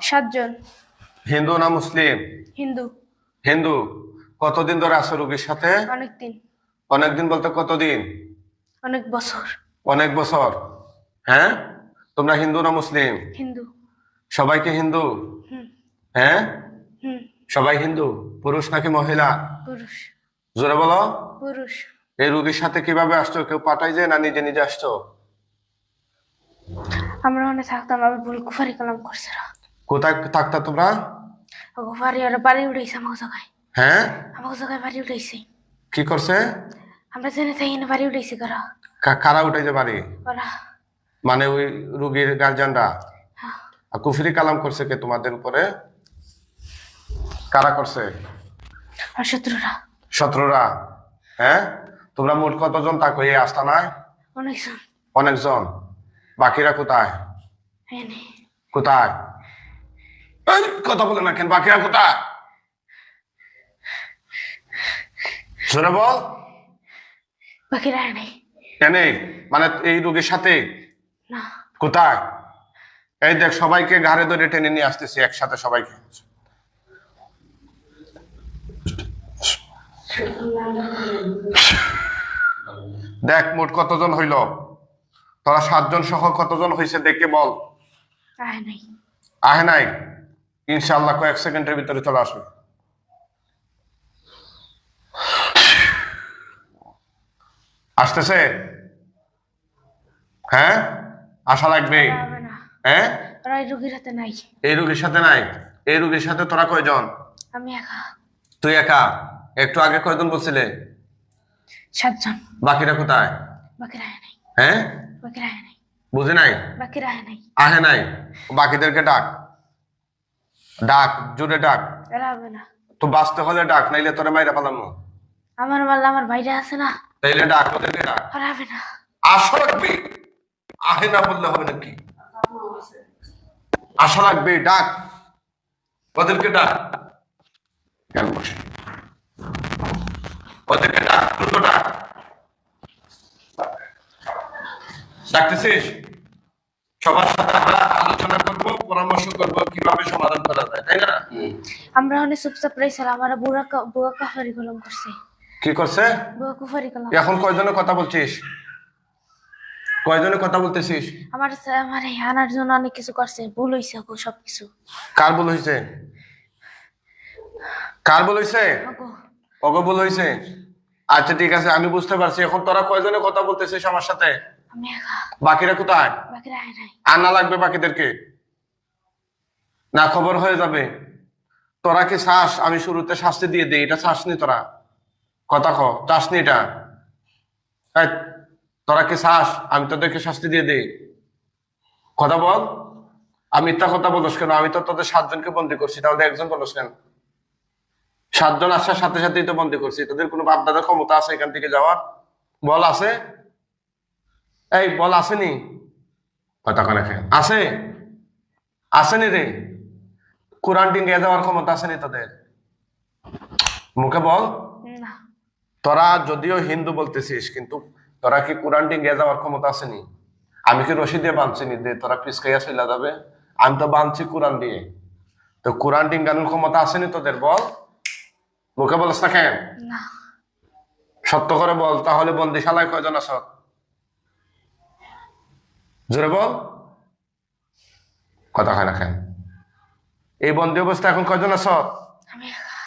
সাতজন। হিন্দু না মুসলিম? হিন্দু। হিন্দু। কতদিন ধরে আছো রোগীর সাথে? অনেকদিন। অনেকদিন বলতে কতদিন? অনেক বছর। অনেক বছর। হ্যাঁ, তোমরা হিন্দু না মুসলিম? হিন্দু। সবাইকে হিন্দু? হুম। হ্যাঁ, হুম। সবাই হিন্দু। পুরুষ নাকি মহিলা? পুরুষ। জোরে বলো। পুরুষ। এই রোগীর সাথে কিভাবে আসছো? কেউ পাঠাই যায় না নিজে নিজে আসছো? আমরা ওখানে থাকতাম, আবার ভুল কুফারি কালাম করছে। কোথায় থাকতা তোমরা? কুফারি আর বাড়ি উঠাইছে আমার জায়গায়। হ্যাঁ, আমার জায়গায় বাড়ি উঠাইছে। কি করছে? আমরা জেনে থাকি না, বাড়ি উঠাইছে কারা? কারা উঠাইছে বাড়ি? ওরা। মানে ওই রোগীর গার্জিয়ানরা? হ্যাঁ। আর কুফরি কালাম করছে কে তোমাদের উপরে? কারা করছে? আর শত্রুরা। শত্রুরা। হ্যাঁ, তোমরা মোট কতজন থাকো এই আস্তানায়? অনেকজন। অনেকজন। বাকিরা কোথায়? এনে। কোথায়? এই, কথা বলে না কেন? বাকিরা কোথায়? জোরে বল। বাকিরা এনে। এনে মানে এই রোগীর সাথে? না। কোথায়? এই দেখ, সবাইকে ঘাড়ে ধরে টেনে নিয়ে আসতেছি একসাথে সবাইকে। দেখ মোট কতজন হইল? তোরা 7 জন সহ কতজন হয়েছে দেখে বল। আয় নাই। আহে নাই? ইনশাআল্লাহ কয়েক সেকেন্ডের ভিতরে চলে আসবে। আসতেছে? হ্যাঁ, আশা লাগবে। হবে না। হ্যাঁ, ওরা এই রোগীর হাতে নাই। এই রোগীর সাথে নাই? এই রোগীর সাথে তোরা কয়জন? আমি একা। তুই একা? একটু আগে কয়জন বলছিলে? 7 জন। বাকিরা কোথায়? বাকিরা আয় নাই। হ্যাঁ, বাকিরা আয় নাই। বুঝি নাই? বাকিরা আয় নাই। আহে নাই? বাকিদেরকে ডাক, ডাক, জোরে ডাক। এরা হবে না। তো বাঁচতে হলে ডাক, নাইলে তোরে মাইরা ফেলাম। আমার মাল্লা আমার বাইরে আছে না। তাইলে ডাক, ওদেরকে ডাক। ওরা হবে না। আশা রাখবি। আহে না বললে হবে নাকি? আশা রাখবি, ডাক, ওদেরকে ডাক। কেন বসে? ওদেরকে ডাক, দ্রুত ডাক। ডাকতেছিস? সবার সাথে আমরা আলোচনা করব, পরামর্শ করব কিভাবে সমাধান করা যায়, তাই না? আমরা অনেক চুপচাপ রয়েছিলাম, আমরা বুয়া কাফারি কলম করছে। কি করছে? বুয়া কুফারি কলম। এখন কয়জনে কথা বলছিস? কয়জনে কথা বলতেছিস? আমার আমার এই আনার জন্য অনেক কিছু করছে, ভুল হয়েছে সবকিছু। কার ভুল হয়েছে? কার ভুল হয়েছে? ওগো। ওগো ভুল হয়েছে? আচ্ছা ঠিক আছে, আমি বুঝতে পারছি। এখন তোরা কয়জনে কথা বলতেছিস আমার সাথে? আমি একা। বাকিরা কোথায়? বাকিরা আয় নাই। আনা লাগবে বাকিদেরকে, না খবর হয়ে যাবে। তোরা কি চাস আমি শুরুতে শাস্তি দিয়ে দিই? এটা চাসনি তোরা? কথা ক, চাসনি এটা? এই, তোরা কি চাস আমি তোদেরকে শাস্তি দিয়ে দিই? কথা বল। আমি মিথ্যা কথা বলছ কেন? আমি তো তোদের 7 জনকে বন্দি করছি, তাহলে একজন বলছ কেন? 7 জন আসার সাথে সাথেই তো বন্দি করছি। তোদের কোনো বাপ দাদার ক্ষমতা আছে এখান থেকে যাওয়ার? বল আছে? এই বল, আসেনি? কথা কনে খেয়ে আছে? আসেনি রে? কোরআন টিঙ্গে যাওয়ার ক্ষমতা আসেনি তোদের? মুখে বল। না। তোরা যদিও হিন্দু বলতেছিস, কিন্তু তোরা কি কোরআন টিঙ্গে যাওয়ার ক্ষমতা আসেনি? আমি কি রশি দিয়ে বাঁধছিনি যে তোরা পিছকাইয়া চলে যাবে? আমি তো বাঁধছি কোরআন দিয়ে। তো কোরআন টিঙ্গানোর ক্ষমতা আসেনি তোদের? বল, মুখে বলস না কেন? না। সত্য করে বল। তাহলে বন্দিশালায় কয়জন আছ? জোরে বল। কথা হয় না কেন? এই বন্দি অবস্থা এখন কয়জন আছ? আমি একা।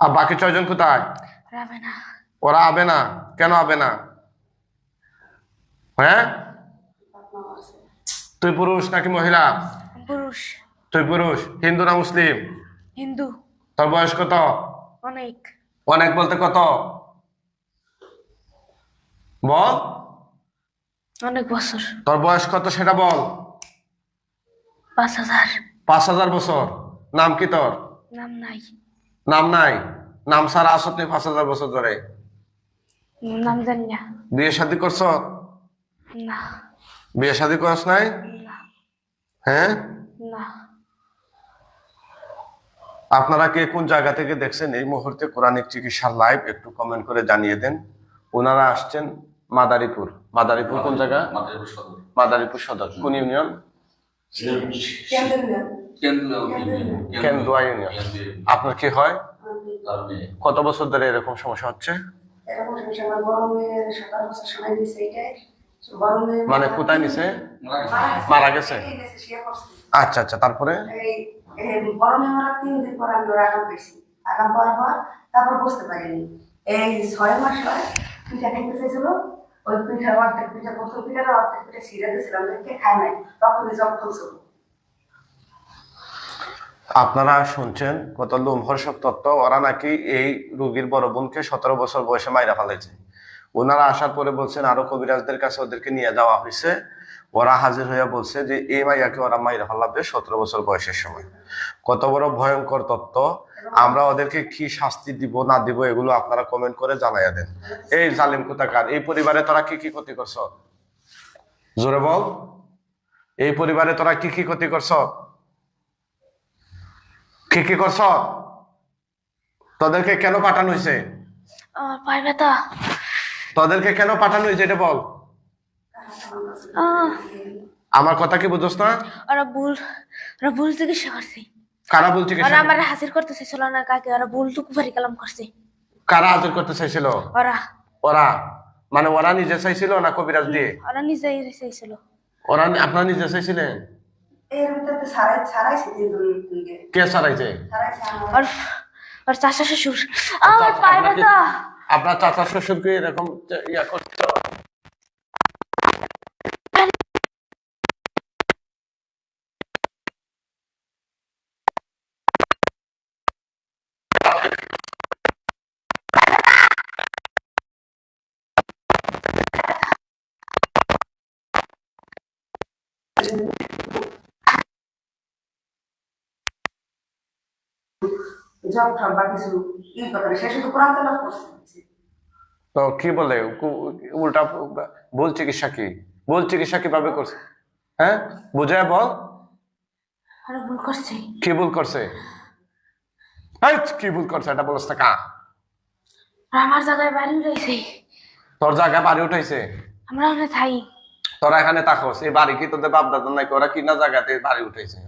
আর বাকি 6 জন কোথায়? ওরা হবে না। ওরা আবে না? কেন আবে না? হ্যাঁ, তুই পুরুষ নাকি মহিলা? পুরুষ। তুই পুরুষ। হিন্দু না মুসলিম? হিন্দু। তোর বয়স কত? অনেক। অনেক বলতে কত? বল। অনেক বছর। তোর বয়স কত সেটা বল। 5000। 5000 বছর। নাম কি তোর? নাম নাই। নাম নাই? নাম ছাড়া আসত তুই 5000 বছর ধরে? নাম জানি না। বিয়ে শাদী করছ? না। বিয়ে শাদী করছ নাই? না। হ্যাঁ, না। আপনারা কে কোন জায়গা থেকে দেখছেন এই মুহূর্তে কোরআনিক চিকিৎসার লাইভ একটু কমেন্ট করে জানিয়ে দেন। ওনারা আসছেন মাদারীপুর। মাদারীপুর কোন জায়গা? মাদারীপুর সদর। কোন ইউনিয়ন? কেন্দুয়া ইউনিয়ন। আপনার কি হয়? কত বছর ধরে এরকম সমস্যা হচ্ছে? মানে কোথায় নিছে? মারা গেছে? আচ্ছা আচ্ছা, তারপরে? তারপর বুঝতে পারিনি এই 6 মাস হয় পিঠা খাইতে চাইছিল, ওই পিঠার অর্ধেক পিঠা প্রথম পিঠার অর্ধেক পিঠা ছিঁড়ে দিয়েছিলাম, দেখে খায় নাই, তখনই যখন ছিল। আপনারা শুনছেন কত লোমহর্ষক তথ্য। ওরা নাকি এই রোগীর বড় বোনকে 17 বছর বয়সে মাইরা ফেলেছে। ওনারা আসার পরে বলছেন আরো কবিরাজদের কাছে ওদেরকে নিয়ে যাওয়া হয়েছে। ওরা হাজির হইয়া বলছে যে এই মাইয়াকে ওরা মাইরা ফেলাবে 17 বছর বয়সের সময়। কত বড় ভয়ঙ্কর তথ্য। আমরা ওদেরকে কি শাস্তি দিব না দিব এগুলো আপনারা কমেন্ট করে জানাইয়া দেন। এই জালিম কোথাকার, এই পরিবারে তোরা কি কি ক্ষতি করছ? জোরে বল, এই পরিবারে তোরা কি কি ক্ষতি করছ? কি কি করছ? তোদেরকে কেন পাঠানো হয়েছে? আমার পায়ে ব্যথা। তোদেরকে কেন পাঠানো হয়েছে এটা বল। আমার কথা কি বুঝছ না? ওরা ভুল চিকিৎসা করছে। কারা বলছে? ওরা আমার হাজির করতে চাইছিল না কাকে, ওরা ভুল টুকুফারি কালাম করছে। কারা হাজির করতে চাইছিল? ওরা ওরা মানে ওরা নিজে চাইছিল না কবিরাজ দিয়ে? ওরা নিজেই চাইছিল। ওরা আপনারা নিজে চাইছিলেন? এর ভিতরে ছাড়াইছে দিনকে কে ছাড়াইছে? ওর চাচা শ্বশুর। আমার পায়ে ব্যথা। আপনার চাচা শ্বশুরকে এরকম ইয়া করছে? জব টব বা কিছু ই কথা সে শুধু কোরআন তেলাওয়াত করছে। তো কি বলে উল্টা ভুল চিকিৎসা? কি ভুল চিকিৎসা কিভাবে করছে? হ্যাঁ বুঝায় বল। ওরা ভুল করছে। কি ভুল করছে? কি ভুল করছে এটা বলছ না কা? ওরা আমার জায়গায় বাড়ি উঠাইছে। তোর জায়গায় বাড়ি উঠাইছে? আমরা ওখানে থাই। তোরা এখানে তাকস, এই বাড়ি কি তোদের বাপ দাদা নাকি? ওরা কিনা জায়গাতে বাড়ি উঠাইছে?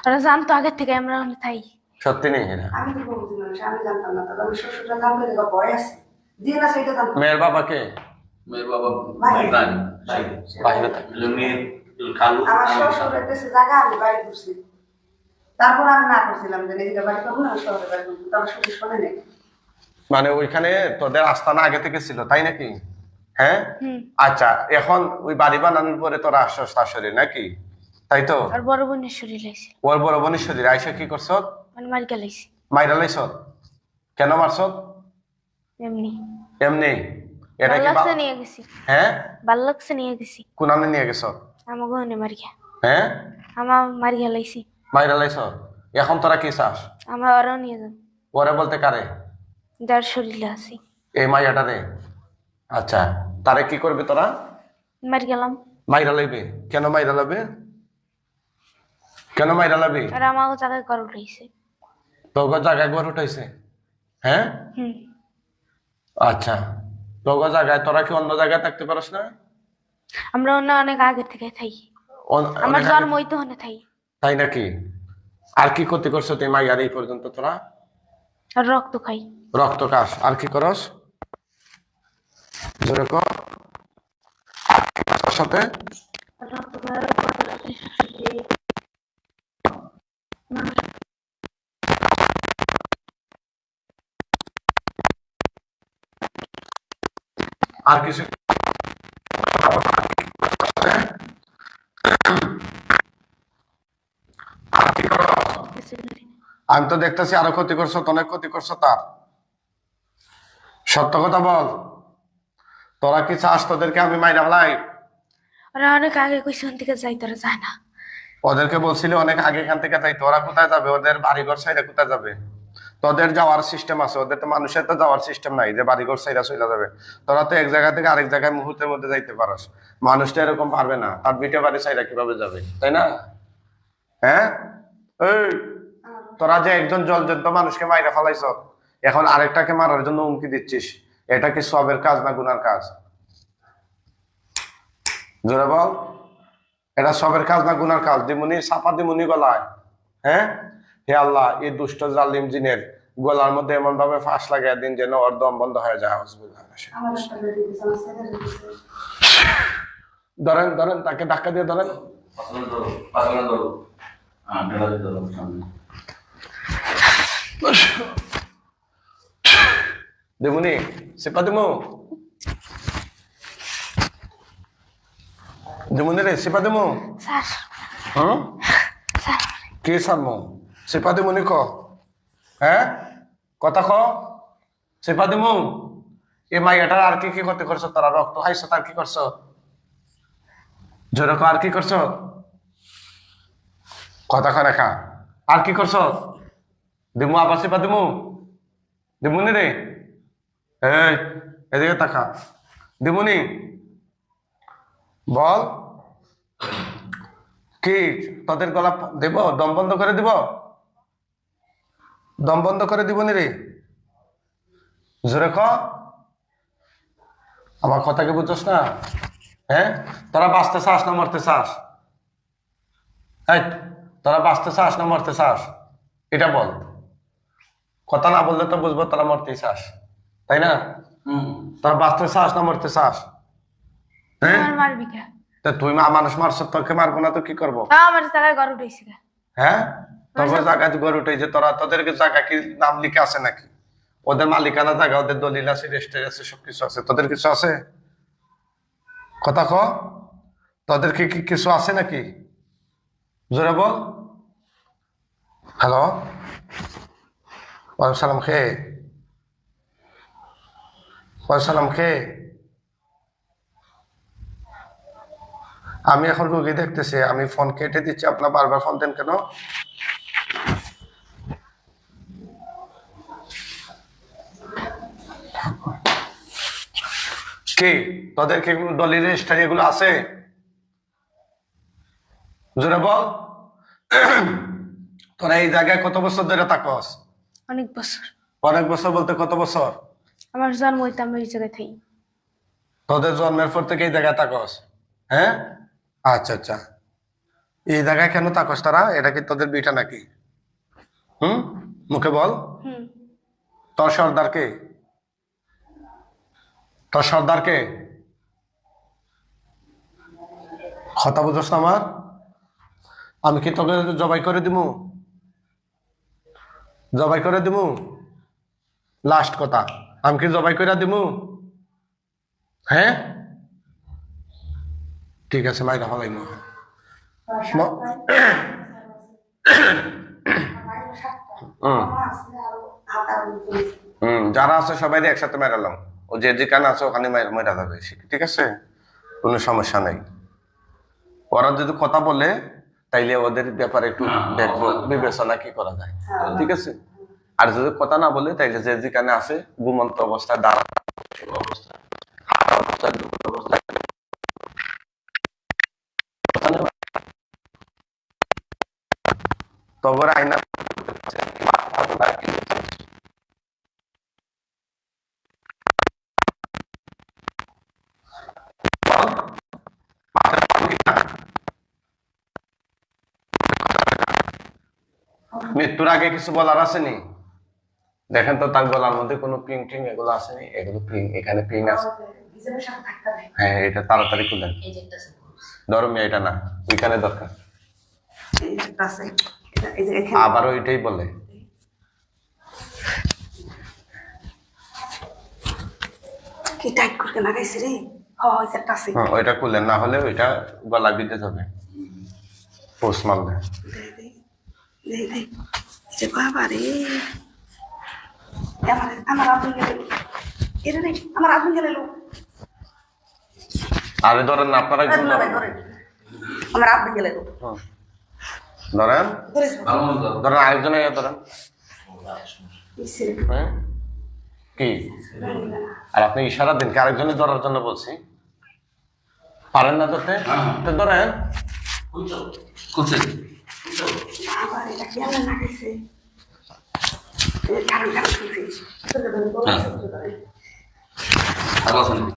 ওরা জানতো আগের থেকে আমরা ওখানে থাই। সত্যি নেই এটা? আমি তো বলছি না, আমি জানতাম না, তবে আমি শ্বশুরটা জানলে দেখো ভয় আছে দিয়ে না সেটা জানতাম। মেয়ের বাবাকে? मेरे बाबा বাইরে বাইরে থাকে। खालू আমার শ্বশুরের দেশে জায়গা আমি বাড়ি করছি, তারপর আমি না করছিলাম যে নিজেকে বাড়ি করবো না, শহরে বাড়ি করবো, তবে শ্বশুর শোনে নেই। মানে ওইখানে তোদের আস্তানা আগে থেকে ছিল তাই নাকি? হ্যাঁ আচ্ছা, এখন ওই বাড়ি বানানোর পরে তোরা আসছস শাশুড়ি নাকি? তাই তো? আর বড় বোনের শরীর লাইছে। ওর বড় বোনের শরীর আইসা কি করছ? মানে মারি গেলাইছি। মাইরা লাইছ? কেন মারছ? এমনি এমনি? এটা ভাল কি লাগছে নিয়ে গেছি। হ্যাঁ ভাল লাগছে নিয়ে গেছি। কোন আনে নিয়ে গেছ? আমাকে ওখানে মারিয়া। হ্যাঁ আমার মারি গেলাইছি। মাইরা লাইছ? এখন তোরা কি চাস? আমরা ওরাও নিয়ে যান। ওরে বলতে কারে? যার শরীরে আছি। এই মাইয়াটারে? আচ্ছা, তারে কি করবে তোরা? মারি গেলাম। মাইরা লাইবে? কেন মাইরা লাইবে? কেন মাইরা লাইবে? আর আমাকে জায়গায় ঘর উঠাইছে। তোর জায়গায় ঘর উঠাইছে? হ্যাঁ আচ্ছা, তোর জায়গায় তোরা কি অন্য জায়গায় থাকতে পারস না? আমরা অন্য অনেক আগে থেকে থাই। আমার অনেক আগে- জন্মই তো ওখানে থাই। তাই নাকি? আর কি ক্ষতি করছো তুই মাইয়ার এই পর্যন্ত তোরা? আর রক্ত খাই। রক্ত খাস, আর কি করস? জোরে কর। আর কি করস ওর সাথে? রক্ত খাই। আর কিছু? আমি তো দেখতেছি আরো ক্ষতি করছো, অনেক ক্ষতি করছো তার। সত্য কথা বল, তোরা কি চাস তোদেরকে আমি মাইরা ফেলাই? ওরা অনেক আগে কইছে ওখান থেকে যাই, তোরা যায় না। ওদেরকে বলছিলে অনেক আগে এখান থেকে তাই তোরা কোথায় যাবে? ওদের বাড়িঘর সাইডে কোথায় যাবে? তোদের যাওয়ার সিস্টেম আছে, ওদের তো মানুষের তো যাওয়ার সিস্টেম নাই যে বাড়িঘর সাইডে চলে যাবে। তোরা তো এক জায়গা থেকে আরেক জায়গায় মুহূর্তের মধ্যে যাইতে পারস, মানুষটা এরকম পারবে না। তার বিটে বাড়ি সাইডে কিভাবে যাবে, তাই না? হ্যাঁ এই তোরা যে একজন জলজন্ত মানুষকে মাইরা ফেলাইছ, এখন আরেকটাকে মারার জন্য হুমকি দিচ্ছিস, এটা কি সবের কাজ না গুনার কাজ? জোরে বল, এটা সবের কাজ না গুনার কাজ? দিমুনি সাপা দিমুনি গলায়, হ্যাঁ হে আল্লাহ, এই দুষ্ট জালিম জিনের গলার মধ্যে এমন ভাবে ফাঁস লাগাই দিন যেন ওর দম বন্ধ হয়ে যায়। আউযুবিল্লাহ। আমার একটা বেটি দিছে, আমার ছেলের দিছে। ধরেন ধরেন, তাকে ধাক্কা দিয়ে ধরেন। পাগলা ধরো ডেলা দিয়ে ধরো সামনে। দেবুনি সেপা দেবো, দেবুনি রে সেপা দেবো। স্যার হুম স্যার কে সারমো সেপা দেবুনি ক, হ্যাঁ কথা ক, সেপা দেবো। এ মাইয়াটার আর কি কি করতে করছো তোরা? রক্ত খাইছো তার কি করছো? জোরে ক, আর কি করছো? কথা কা রেখা, আর কি করছো? দিমু আবার সেপা দিমু, দিমুনি রে। এই এদিকে তাকা, দিমুনি বল কি তোদের গলা দেব? দম বন্ধ করে দিব? দম বন্ধ করে দিবনি রে? জোরে ক, আমার কথা কি বুঝছস না? হ্যাঁ তোরা বাঁচতে চাস না মরতে চাস? এই তোরা বাঁচতে চাস না মরতে চাস? এটা বল। কথা না বললে তো বুঝবো তোরা মরতেই চাস, তাই না? তোরা বাঁচতে চাস না মরতে চাস? হ্যাঁ আমার মারবি কে? তা তুই মানুষ মারছ, তোকে মারবো না তো কি করবো? আমার জায়গায় ঘর উঠেছি কে? হ্যাঁ তোর জায়গায় গড়ে উঠে যে তোরা, তোদেরকে জায়গা কি নাম লিখে আছে নাকি? ওদের মালিকানা জায়গা, ওদের দলিল আছে, রেজিস্ট্রি আছে, সবকিছু আছে। তোদের কিছু আছে? কথা ক, তোদের কি কিছু আছে নাকি? জোরে বল। হ্যালো, ওয়ালাইকুম সালাম। খে ওয়ালাইকুম সালাম। খে আমি এখন রোগী দেখতেছি, আমি ফোন কেটে দিচ্ছি। আপনার বারবার ফোন দেন কেন? কি তোদের কি দলিল রেজিস্ট্রি এগুলো আছে? জোরে বল। তোরা এই জায়গায় কত বছর ধরে থাকস? অনেক বছর। অনেক বছর বলতে কত বছর? আমার জন্ম হইতে আমি এই জায়গায় থাকি। তোদের জন্মের পর থেকে এই জায়গায় থাকস? হ্যাঁ আচ্ছা আচ্ছা, এই জায়গায় কেন থাকস তারা? এটা কি তোদের বিটা নাকি? মুখে বল। হুম তোর সর্দার কে? তোর সর্দার কে? কথা বুঝস না আমার? আমি কি তোকে জবাই করে দিমু? জবাই করে দিমু? লাস্ট কথা, আমি কি জবাই করে দিমু? হ্যাঁ ঠিক আছে, মাইরা ফেলাইমু। যারা আছে সবাই একসাথে মেরালাম। ও যে যেখানে আছে ওখানে মেরা যাবে, ঠিক আছে, কোনো সমস্যা নেই। ওরা যদি কথা বলে তাইলে ওদের ব্যাপারে একটু দেখবো, বিবেচনা কি করা যায়, ঠিক আছে। আর যদি কথা না বলে তাইলে যে যেখানে আছে ঘুমন্ত অবস্থায়, দাঁড়া অবস্থায়, হাঁটা অবস্থায়, দুপুর অবস্থায়, তবে আইনা মৃত্যুর আগে কিছু বলার আসেনি? দেখেন তো তার গলার মধ্যে কোনো পিং টিং এগুলো আসেনি? এগুলো পিং, এখানে পিং আছে। হ্যাঁ এটা তাড়াতাড়ি খুলেন। ধরো মেয়ে, এটা না, ওইখানে দরকার। আবার ওইটাই বলে। কি টাইট করে লাগাইছে রে? ওইটা খুলেন, না হলে ওইটা গলা বিঁধে যাবে পোস্ট মারলে। বাবা রে, আমার আব্দুল গেল, এটা রে আমার আব্দুল গেল। আরে ধরেন না আপনারা, আমার আব্দুল গেল, ধরেন ভালো মতো ধরো। ধরেন আরেকজনে ধরেন। হ্যাঁ কি? আর আপনি ইশারা দিন কি আরেকজনে ধরার জন্য বলছি? পারেন না ধরতে? তো ধরেন। খুলছে আবার এটা কেমন লাগাইছে? কারণ ভালো আছেন?